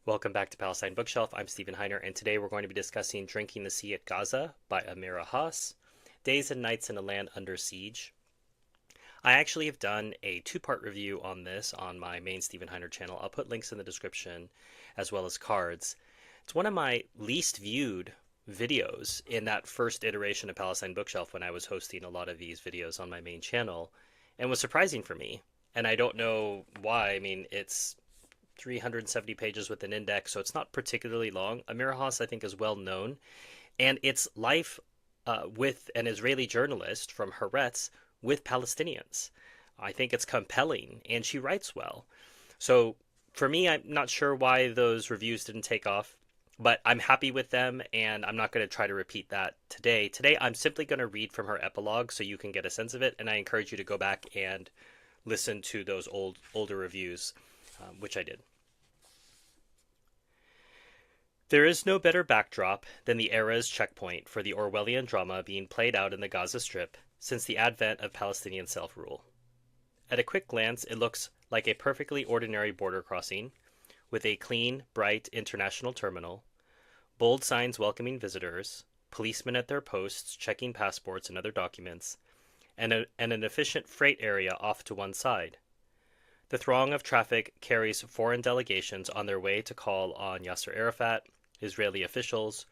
Welcome back to Palestine Bookshelf. I'm Stephen Heiner, and today we're going to be discussing Drinking the Sea at Gaza by Amira Days and Nights in a Land Under Siege. I actually have done a two-part review on this on my main Stephen Heiner channel. I'll put links in the description as well as cards. It's one of my least viewed videos in that first iteration of Palestine Bookshelf when I was hosting a lot of these videos on my main channel, and was surprising for me. And I don't know why. I mean, it's 370 pages with an index, so it's not particularly long. Amira, I think, is well known, and it's life with an Israeli journalist from Haaretz with Palestinians. I think it's compelling, and she writes well. So for me, I'm not sure why those reviews didn't take off, but I'm happy with them, and I'm not going to try to repeat that today. Today, I'm simply going to read from her epilogue so you can get a sense of it, and I encourage you to go back and listen to those older reviews, which I did. There is no better backdrop than the era's checkpoint for the Orwellian drama being played out in the Gaza Strip since the advent of Palestinian self-rule. At a quick glance, it looks like a perfectly ordinary border crossing, with a clean, bright international terminal, bold signs welcoming visitors, policemen at their posts checking passports and other documents, and an efficient freight area off to one side. The throng of traffic carries foreign delegations on their way to call on Yasser Arafat, Israeli officials,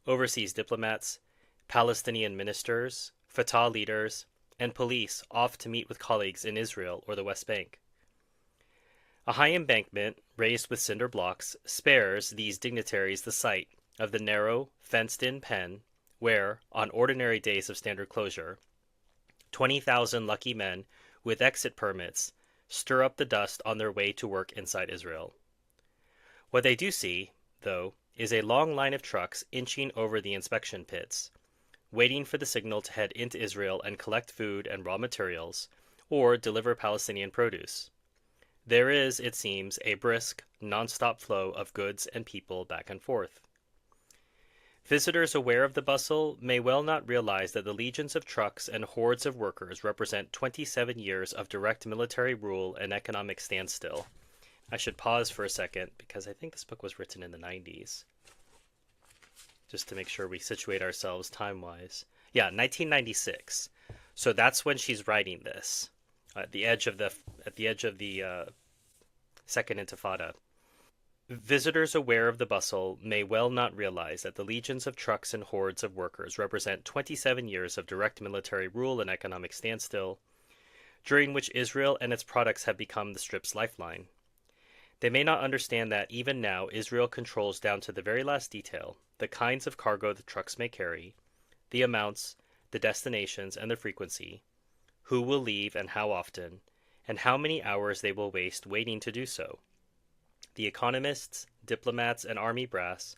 overseas diplomats, Palestinian ministers, Fatah leaders, and police off to meet with colleagues in Israel or the West Bank. A high embankment, raised with cinder blocks, spares these dignitaries the sight of the narrow, fenced-in pen where, on ordinary days of standard closure, 20,000 lucky men with exit permits stir up the dust on their way to work inside Israel. What they do see, though, is a long line of trucks inching over the inspection pits, waiting for the signal to head into Israel and collect food and raw materials, or deliver Palestinian produce. There is, it seems, a brisk, non-stop flow of goods and people back and forth. Visitors aware of the bustle may well not realize that the legions of trucks and hordes of workers represent 27 years of direct military rule and economic standstill. I should pause for a second because I think this book was written in the 90s. Just to make sure we situate ourselves time-wise. Yeah, 1996. So that's when she's writing this, at the edge of the Second Intifada. Visitors aware of the bustle may well not realize that the legions of trucks and hordes of workers represent 27 years of direct military rule and economic standstill, during which Israel and its products have become the Strip's lifeline. They may not understand that even now Israel controls down to the very last detail the kinds of cargo the trucks may carry, the amounts, the destinations, and the frequency, who will leave and how often, and how many hours they will waste waiting to do so. The economists, diplomats, and army brass,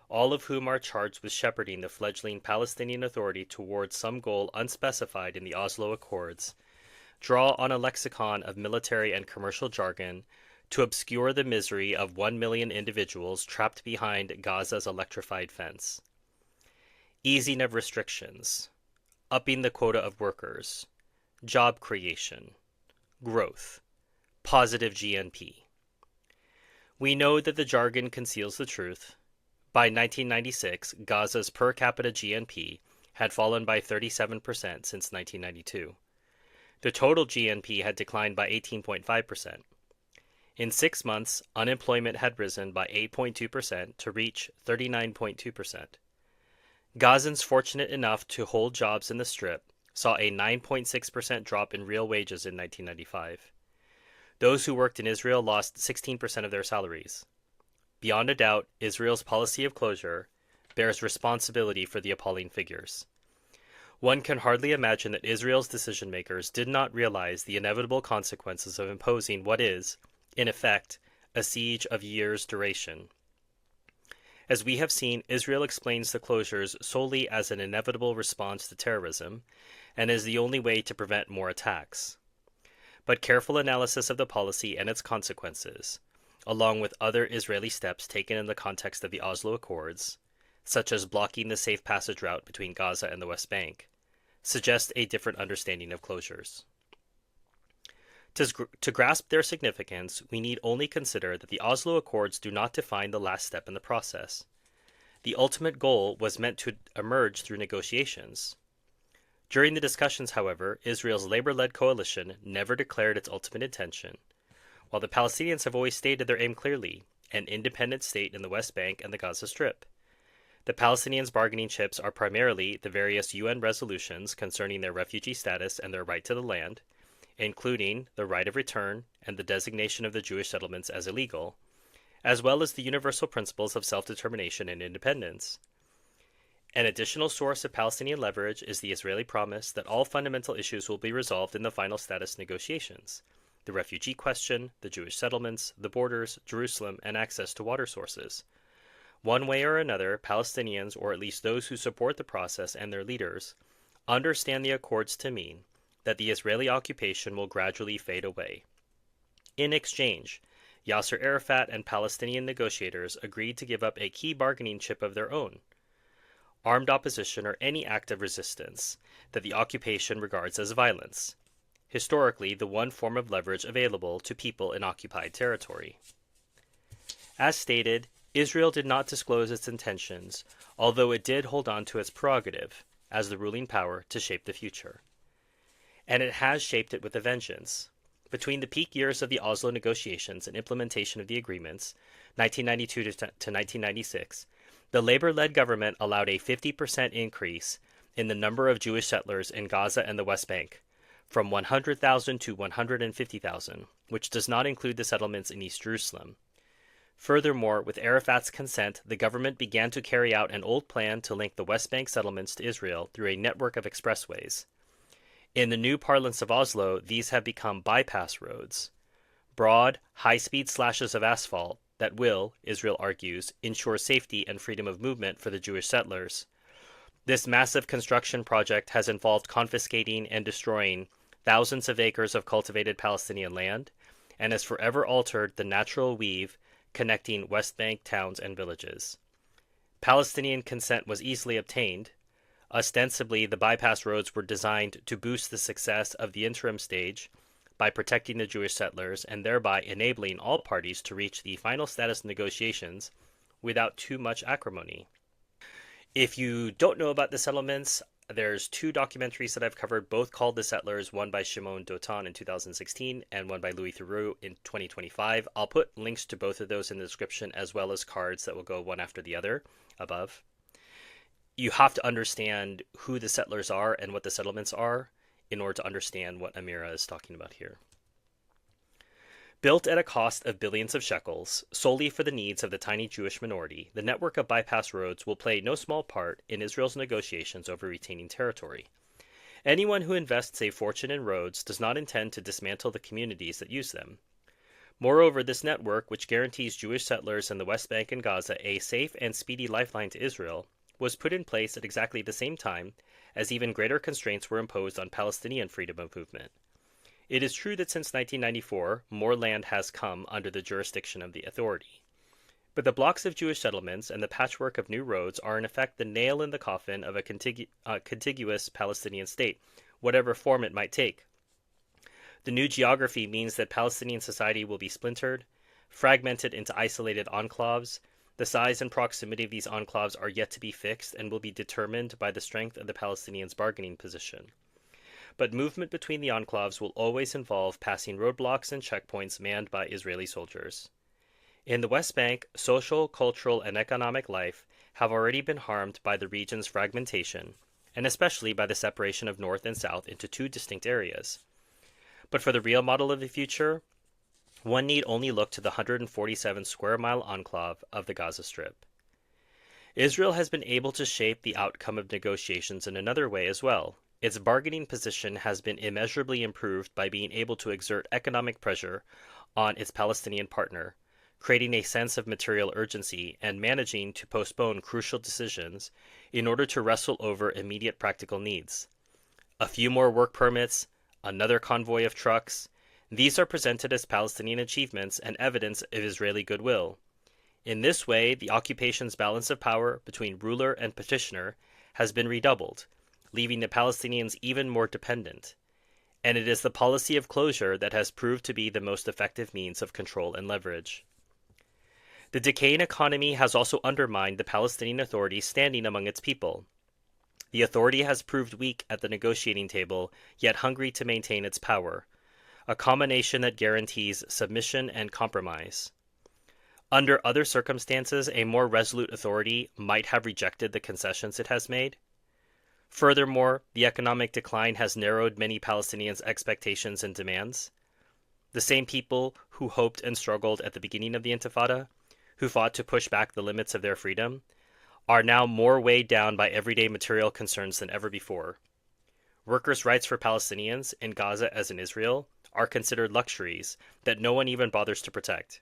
all of whom are charged with shepherding the fledgling Palestinian Authority towards some goal unspecified in the Oslo Accords, draw on a lexicon of military and commercial jargon to obscure the misery of 1 million individuals trapped behind Gaza's electrified fence. Easing of restrictions, upping the quota of workers, job creation, growth, positive GNP. We know that the jargon conceals the truth. By 1996, Gaza's per capita GNP had fallen by 37% since 1992. The total GNP had declined by 18.5%. In 6 months, unemployment had risen by 8.2% to reach 39.2%. Gazans fortunate enough to hold jobs in the Strip saw a 9.6% drop in real wages in 1995. Those who worked in Israel lost 16% of their salaries. Beyond a doubt, Israel's policy of closure bears responsibility for the appalling figures. One can hardly imagine that Israel's decision-makers did not realize the inevitable consequences of imposing what is, in effect, a siege of years' duration. As we have seen, Israel explains the closures solely as an inevitable response to terrorism, and as the only way to prevent more attacks. But careful analysis of the policy and its consequences, along with other Israeli steps taken in the context of the Oslo Accords, such as blocking the safe passage route between Gaza and the West Bank, suggest a different understanding of closures. To grasp their significance, we need only consider that the Oslo Accords do not define the last step in the process. The ultimate goal was meant to emerge through negotiations. During the discussions, however, Israel's labor-led coalition never declared its ultimate intention, while the Palestinians have always stated their aim clearly: an independent state in the West Bank and the Gaza Strip. The Palestinians' bargaining chips are primarily the various UN resolutions concerning their refugee status and their right to the land, including the right of return and the designation of the Jewish settlements as illegal, as well as the universal principles of self-determination and independence. An additional source of Palestinian leverage is the Israeli promise that all fundamental issues will be resolved in the final status negotiations: the refugee question, the Jewish settlements, the borders, Jerusalem, and access to water sources. One way or another, Palestinians, or at least those who support the process and their leaders, understand the accords to mean that the Israeli occupation will gradually fade away. In exchange, Yasser Arafat and Palestinian negotiators agreed to give up a key bargaining chip of their own: armed opposition or any act of resistance that the occupation regards as violence, historically the one form of leverage available to people in occupied territory. As stated, Israel did not disclose its intentions, although it did hold on to its prerogative, as the ruling power, to shape the future. And it has shaped it with a vengeance. Between the peak years of the Oslo negotiations and implementation of the agreements, 1992 to 1996, the labor-led government allowed a 50% increase in the number of Jewish settlers in Gaza and the West Bank, from 100,000 to 150,000, which does not include the settlements in East Jerusalem. Furthermore, with Arafat's consent, the government began to carry out an old plan to link the West Bank settlements to Israel through a network of expressways. In the new parlance of Oslo, these have become bypass roads, broad, high-speed slashes of asphalt that will, Israel argues, ensure safety and freedom of movement for the Jewish settlers. This massive construction project has involved confiscating and destroying thousands of acres of cultivated Palestinian land, and has forever altered the natural weave connecting West Bank towns and villages. Palestinian consent was easily obtained. Ostensibly, the bypass roads were designed to boost the success of the interim stage by protecting the Jewish settlers and thereby enabling all parties to reach the final status negotiations without too much acrimony. If you don't know about the settlements, there's two documentaries that I've covered, both called The Settlers, one by Shimon Dotan in 2016 and one by Theroux in 2025. I'll put links to both of those in the description, as well as cards that will go one after the other above. You have to understand who the settlers are and what the settlements are in order to understand what Amira is talking about here. Built at a cost of billions of shekels, solely for the needs of the tiny Jewish minority, the network of bypass roads will play no small part in Israel's negotiations over retaining territory. Anyone who invests a fortune in roads does not intend to dismantle the communities that use them. Moreover, this network, which guarantees Jewish settlers in the West Bank and Gaza a safe and speedy lifeline to Israel, was put in place at exactly the same time as even greater constraints were imposed on Palestinian freedom of movement. It is true that since 1994, more land has come under the jurisdiction of the authority. But the blocks of Jewish settlements and the patchwork of new roads are in effect the nail in the coffin of a contiguous Palestinian state, whatever form it might take. The new geography means that Palestinian society will be splintered, fragmented into isolated enclaves. The size and proximity of these enclaves are yet to be fixed and will be determined by the strength of the Palestinians' bargaining position. But movement between the enclaves will always involve passing roadblocks and checkpoints manned by Israeli soldiers. In the West Bank, social, cultural, and economic life have already been harmed by the region's fragmentation, and especially by the separation of North and South into two distinct areas. But for the real model of the future, one need only look to the 147 square mile enclave of the Gaza Strip. Israel has been able to shape the outcome of negotiations in another way as well. Its bargaining position has been immeasurably improved by being able to exert economic pressure on its Palestinian partner, creating a sense of material urgency and managing to postpone crucial decisions in order to wrestle over immediate practical needs. A few more work permits, another convoy of trucks, these are presented as Palestinian achievements and evidence of Israeli goodwill. In this way, the occupation's balance of power between ruler and petitioner has been redoubled, leaving the Palestinians even more dependent. and it is the policy of closure that has proved to be the most effective means of control and leverage. The decaying economy has also undermined the Palestinian Authority's standing among its people. The authority has proved weak at the negotiating table, yet hungry to maintain its power, a combination that guarantees submission and compromise. Under other circumstances, a more resolute authority might have rejected the concessions it has made. Furthermore, the economic decline has narrowed many Palestinians' expectations and demands. The same people who hoped and struggled at the beginning of the Intifada, who fought to push back the limits of their freedom, are now more weighed down by everyday material concerns than ever before. Workers' rights for Palestinians, in Gaza as in Israel, are considered luxuries that no one even bothers to protect.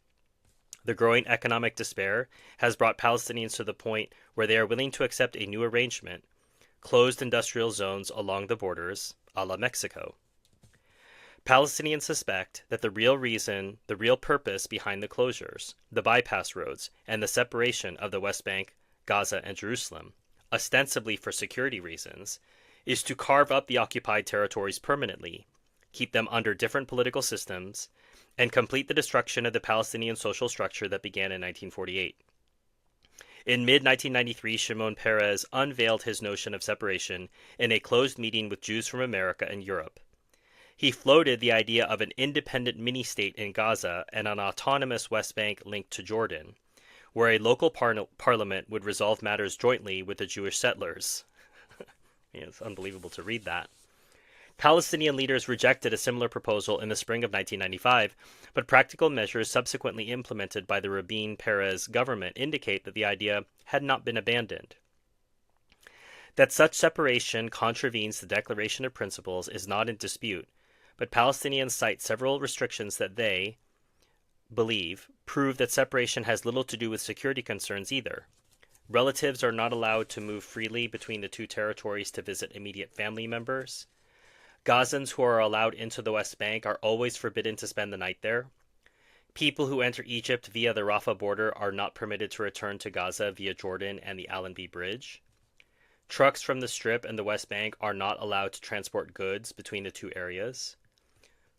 The growing economic despair has brought Palestinians to the point where they are willing to accept a new arrangement, closed industrial zones along the borders, a la Mexico. Palestinians suspect that the real purpose behind the closures, the bypass roads, and the separation of the West Bank, Gaza, and Jerusalem, ostensibly for security reasons, is to carve up the occupied territories permanently, keep them under different political systems, and complete the destruction of the Palestinian social structure that began in 1948. In mid-1993, Shimon Peres unveiled his notion of separation in a closed meeting with Jews from America and Europe. He floated the idea of an independent mini-state in Gaza and an autonomous West Bank linked to Jordan, where a local parliament would resolve matters jointly with the Jewish settlers. It's unbelievable to read that. Palestinian leaders rejected a similar proposal in the spring of 1995, but practical measures subsequently implemented by the Rabin Peres government indicate that the idea had not been abandoned. That such separation contravenes the Declaration of Principles is not in dispute, but Palestinians cite several restrictions that they believe prove that separation has little to do with security concerns either. Relatives are not allowed to move freely between the two territories to visit immediate family members. Gazans who are allowed into the West Bank are always forbidden to spend the night there. People who enter Egypt via the Rafah border are not permitted to return to Gaza via Jordan and the Allenby Bridge. Trucks from the Strip and the West Bank are not allowed to transport goods between the two areas.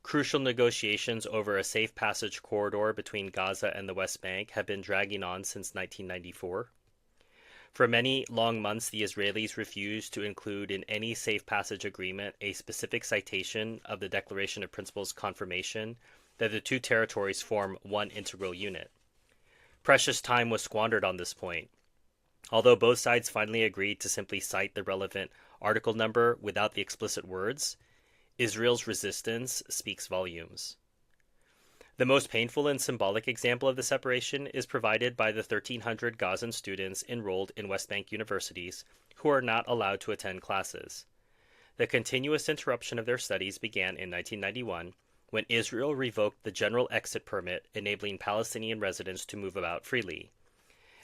Crucial negotiations over a safe passage corridor between Gaza and the West Bank have been dragging on since 1994. For many long months, the Israelis refused to include in any safe passage agreement a specific citation of the Declaration of Principles confirmation that the two territories form one integral unit. Precious time was squandered on this point. Although both sides finally agreed to simply cite the relevant article number without the explicit words, Israel's resistance speaks volumes. The most painful and symbolic example of the separation is provided by the 1,300 Gazan students enrolled in West Bank universities who are not allowed to attend classes. The continuous interruption of their studies began in 1991 when Israel revoked the general exit permit enabling Palestinian residents to move about freely.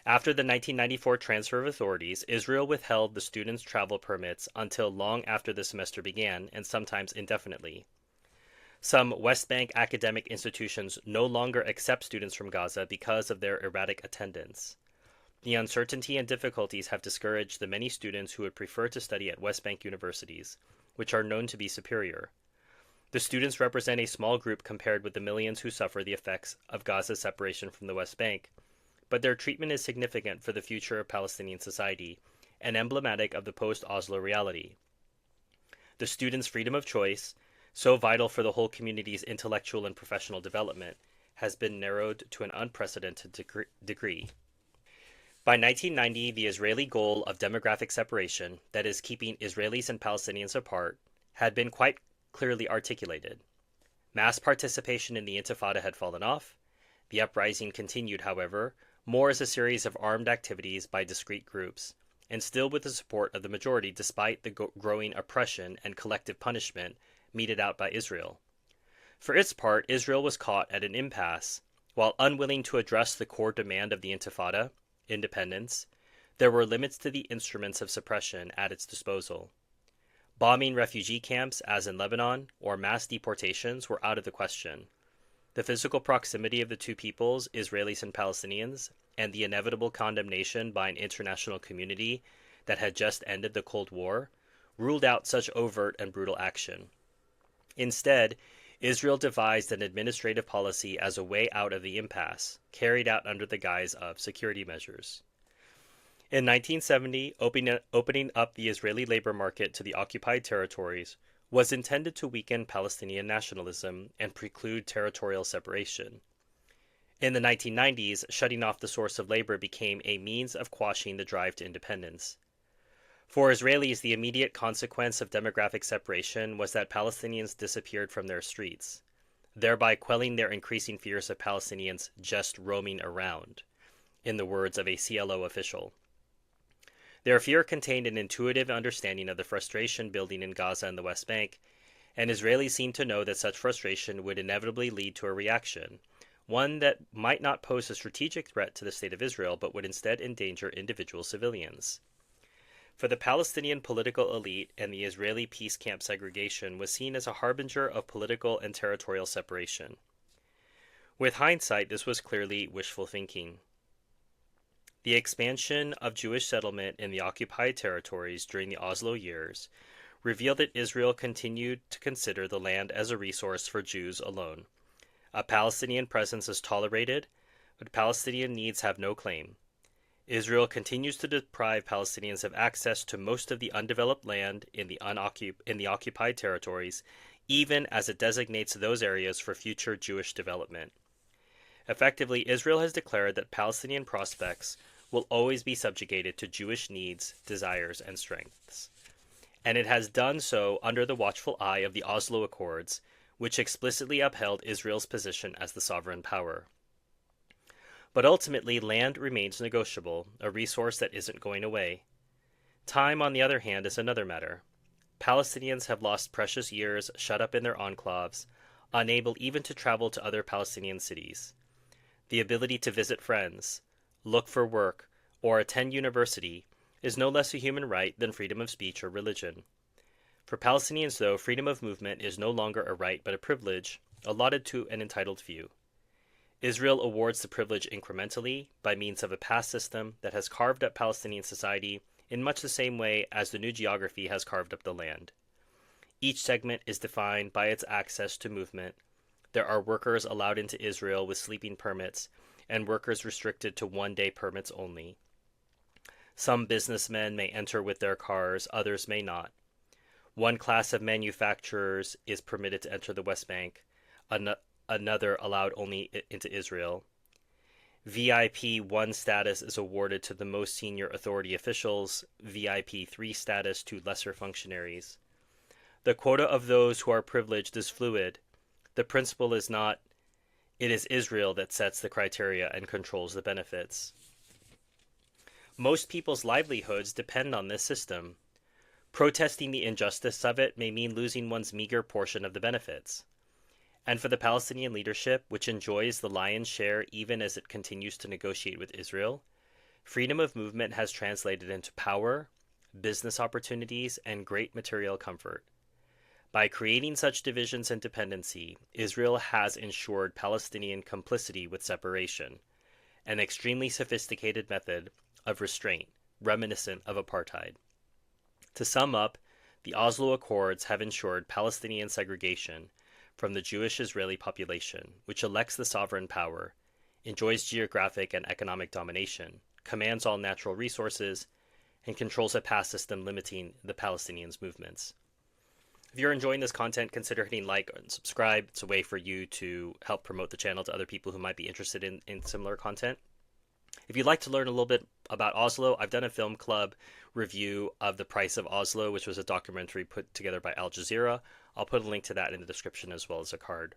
After the 1994 transfer of authorities, Israel withheld the students' travel permits until long after the semester began, and sometimes indefinitely. Some West Bank academic institutions no longer accept students from Gaza because of their erratic attendance. The uncertainty and difficulties have discouraged the many students who would prefer to study at West Bank universities, which are known to be superior. The students represent a small group compared with the millions who suffer the effects of Gaza's separation from the West Bank, but their treatment is significant for the future of Palestinian society and emblematic of the post-Oslo reality. The students' freedom of choice, so vital for the whole community's intellectual and professional development, has been narrowed to an unprecedented degree. By 1990, the Israeli goal of demographic separation, that is, keeping Israelis and Palestinians apart, had been quite clearly articulated. Mass participation in the Intifada had fallen off. The uprising continued, however, more as a series of armed activities by discrete groups, and still with the support of the majority despite the growing oppression and collective punishment meted out by Israel. For its part, Israel was caught at an impasse. While unwilling to address the core demand of the Intifada, independence, there were limits to the instruments of suppression at its disposal. Bombing refugee camps, as in Lebanon, or mass deportations were out of the question. The physical proximity of the two peoples, Israelis and Palestinians, and the inevitable condemnation by an international community that had just ended the Cold War, ruled out such overt and brutal action. Instead, Israel devised an administrative policy as a way out of the impasse, carried out under the guise of security measures. In 1970, opening up the Israeli labor market to the occupied territories was intended to weaken Palestinian nationalism and preclude territorial separation. In the 1990s, shutting off the source of labor became a means of quashing the drive to independence. For Israelis, the immediate consequence of demographic separation was that Palestinians disappeared from their streets, thereby quelling their increasing fears of Palestinians just roaming around, in the words of a CLO official. Their fear contained an intuitive understanding of the frustration building in Gaza and the West Bank, and Israelis seemed to know that such frustration would inevitably lead to a reaction, one that might not pose a strategic threat to the State of Israel, but would instead endanger individual civilians. For the Palestinian political elite and the Israeli peace camp segregation was seen as a harbinger of political and territorial separation. With hindsight, this was clearly wishful thinking. The expansion of Jewish settlement in the occupied territories during the Oslo years revealed that Israel continued to consider the land as a resource for Jews alone. A Palestinian presence is tolerated, but Palestinian needs have no claim. Israel continues to deprive Palestinians of access to most of the undeveloped land in the occupied territories, even as it designates those areas for future Jewish development. Effectively, Israel has declared that Palestinian prospects will always be subjugated to Jewish needs, desires, and strengths. And it has done so under the watchful eye of the Oslo Accords, which explicitly upheld Israel's position as the sovereign power. But ultimately, land remains negotiable, a resource that isn't going away. Time, on the other hand, is another matter. Palestinians have lost precious years shut up in their enclaves, unable even to travel to other Palestinian cities. The ability to visit friends, look for work, or attend university is no less a human right than freedom of speech or religion. For Palestinians, though, freedom of movement is no longer a right but a privilege allotted to an entitled few. Israel awards the privilege incrementally by means of a pass system that has carved up Palestinian society in much the same way as the new geography has carved up the land. Each segment is defined by its access to movement. There are workers allowed into Israel with sleeping permits, and workers restricted to one-day permits only. Some businessmen may enter with their cars, others may not. One class of manufacturers is permitted to enter the West Bank, another allowed only into Israel. VIP 1 status is awarded to the most senior authority officials, VIP 3 status to lesser functionaries. The quota of those who are privileged is fluid. The principle is not, it is Israel that sets the criteria and controls the benefits. Most people's livelihoods depend on this system. Protesting the injustice of it may mean losing one's meager portion of the benefits. And for the Palestinian leadership, which enjoys the lion's share even as it continues to negotiate with Israel, freedom of movement has translated into power, business opportunities, and great material comfort. By creating such divisions and dependency, Israel has ensured Palestinian complicity with separation, an extremely sophisticated method of restraint, reminiscent of apartheid. To sum up, the Oslo Accords have ensured Palestinian segregation from the Jewish Israeli population, which elects the sovereign power, enjoys geographic and economic domination, commands all natural resources, and controls a pass system limiting the Palestinians' movements. If you're enjoying this content, consider hitting like and subscribe. It's a way for you to help promote the channel to other people who might be interested in similar content. If you'd like to learn a little bit about Oslo, I've done a film club review of The Price of Oslo, which was a documentary put together by Al Jazeera. I'll put a link to that in the description as well as a card.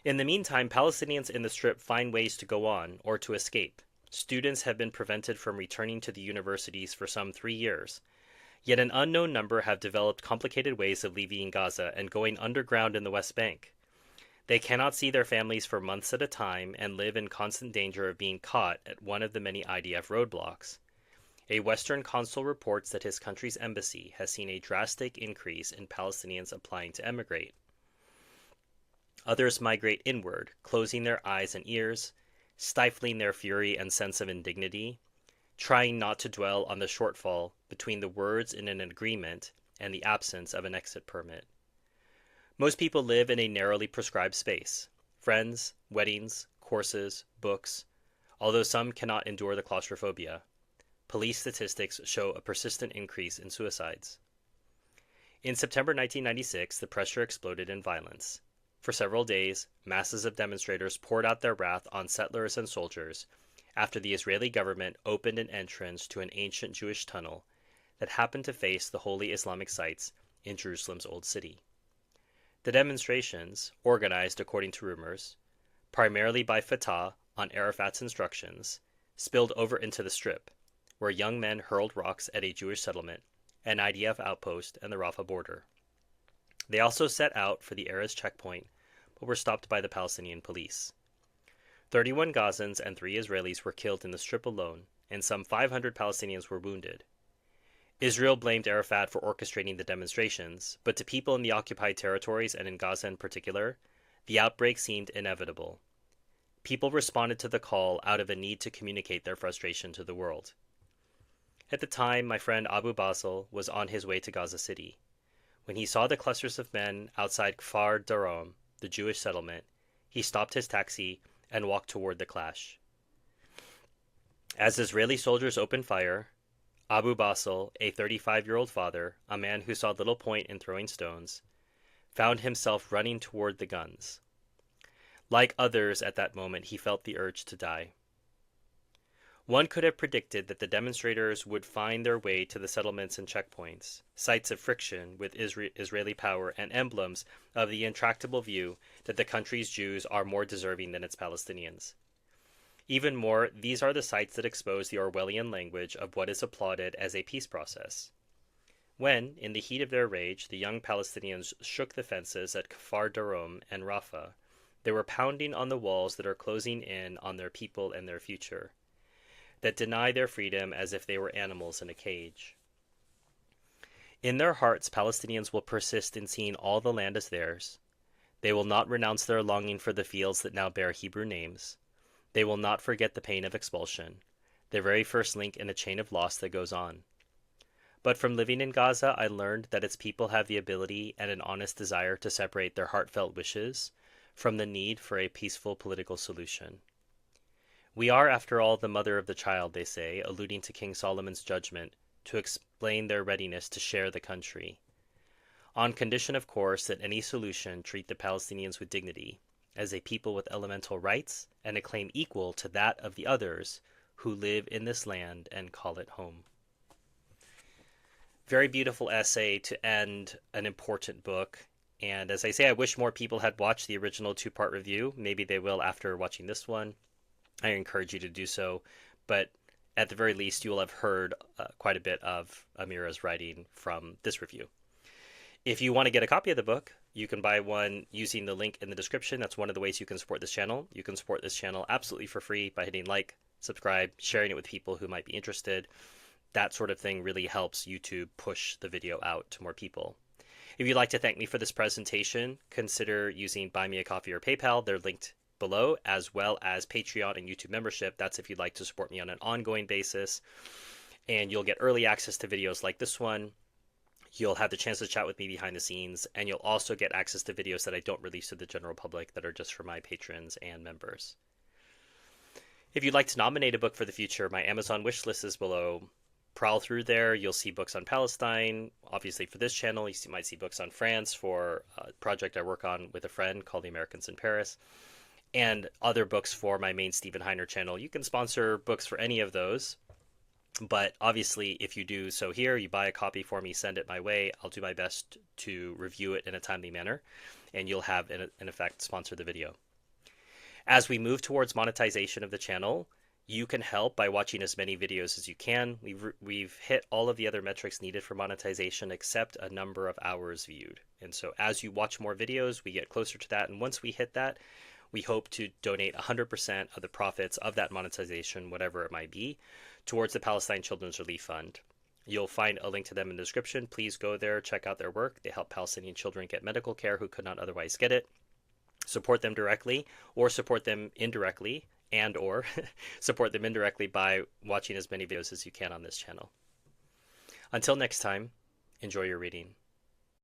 In the meantime, Palestinians in the Strip find ways to go on or to escape. Students have been prevented from returning to the universities for some 3 years. Yet an unknown number have developed complicated ways of leaving Gaza and going underground in the West Bank. They cannot see their families for months at a time and live in constant danger of being caught at one of the many IDF roadblocks. A Western consul reports that his country's embassy has seen a drastic increase in Palestinians applying to emigrate. Others migrate inward, closing their eyes and ears, stifling their fury and sense of indignity, trying not to dwell on the shortfall between the words in an agreement and the absence of an exit permit. Most people live in a narrowly prescribed space: friends, weddings, courses, books. Although some cannot endure the claustrophobia, police statistics show a persistent increase in suicides. In September 1996, the pressure exploded in violence. For several days, masses of demonstrators poured out their wrath on settlers and soldiers after the Israeli government opened an entrance to an ancient Jewish tunnel that happened to face the holy Islamic sites in Jerusalem's Old City. The demonstrations, organized according to rumors, primarily by Fatah on Arafat's instructions, spilled over into the Strip, where young men hurled rocks at a Jewish settlement, an IDF outpost, and the Rafah border. They also set out for the Erez checkpoint, but were stopped by the Palestinian police. 31 Gazans and 3 Israelis were killed in the Strip alone, and some 500 Palestinians were wounded. Israel blamed Arafat for orchestrating the demonstrations, but to people in the occupied territories, and in Gaza in particular, the outbreak seemed inevitable. People responded to the call out of a need to communicate their frustration to the world. At the time, my friend Abu Basel was on his way to Gaza City. When he saw the clusters of men outside Kfar Darom, the Jewish settlement, he stopped his taxi and walked toward the clash. As Israeli soldiers opened fire, Abu Basel, a 35-year-old father, a man who saw little point in throwing stones, found himself running toward the guns. Like others at that moment, he felt the urge to die. One could have predicted that the demonstrators would find their way to the settlements and checkpoints, sites of friction with Israeli power and emblems of the intractable view that the country's Jews are more deserving than its Palestinians. Even more, these are the sites that expose the Orwellian language of what is applauded as a peace process. When, in the heat of their rage, the young Palestinians shook the fences at Kfar Darom and Rafah, they were pounding on the walls that are closing in on their people and their future, that deny their freedom as if they were animals in a cage. In their hearts, Palestinians will persist in seeing all the land as theirs. They will not renounce their longing for the fields that now bear Hebrew names. They will not forget the pain of expulsion, their very first link in a chain of loss that goes on. But from living in Gaza, I learned that its people have the ability and an honest desire to separate their heartfelt wishes from the need for a peaceful political solution. We are, after all, the mother of the child, they say, alluding to King Solomon's judgment to explain their readiness to share the country. On condition, of course, that any solution treat the Palestinians with dignity, as a people with elemental rights and a claim equal to that of the others who live in this land and call it home. Very beautiful essay to end an important book. And as I say, I wish more people had watched the original 2-part review. Maybe they will after watching this one. I encourage you to do so, but at the very least, you will have heard quite a bit of Amira's writing from this review. If you want to get a copy of the book, you can buy one using the link in the description. That's one of the ways you can support this channel. You can support this channel absolutely for free by hitting like, subscribe, sharing it with people who might be interested. That sort of thing really helps YouTube push the video out to more people. If you'd like to thank me for this presentation, consider using Buy Me a Coffee or PayPal. They're linked below, as well as Patreon and YouTube membership. That's if you'd like to support me on an ongoing basis. And you'll get early access to videos like this one. You'll have the chance to chat with me behind the scenes, and you'll also get access to videos that I don't release to the general public that are just for my patrons and members. If you'd like to nominate a book for the future, my Amazon wish list is below. Prowl through there. You'll see books on Palestine. Obviously, for this channel, you might see books on France for a project I work on with a friend called The Americans in Paris, and other books for my main Stephen Heiner channel. You can sponsor books for any of those. But obviously, if you do so here, you buy a copy for me, send it my way. I'll do my best to review it in a timely manner, and you'll have, in effect, sponsor the video. As we move towards monetization of the channel, you can help by watching as many videos as you can. We've hit all of the other metrics needed for monetization except a number of hours viewed. And so as you watch more videos, we get closer to that. And once we hit that, we hope to donate 100% of the profits of that monetization, whatever it might be, towards the Palestine Children's Relief Fund. You'll find a link to them in the description. Please go there, check out their work. They help Palestinian children get medical care who could not otherwise get it. Support them directly or support them indirectly or support them indirectly by watching as many videos as you can on this channel. Until next time, enjoy your reading.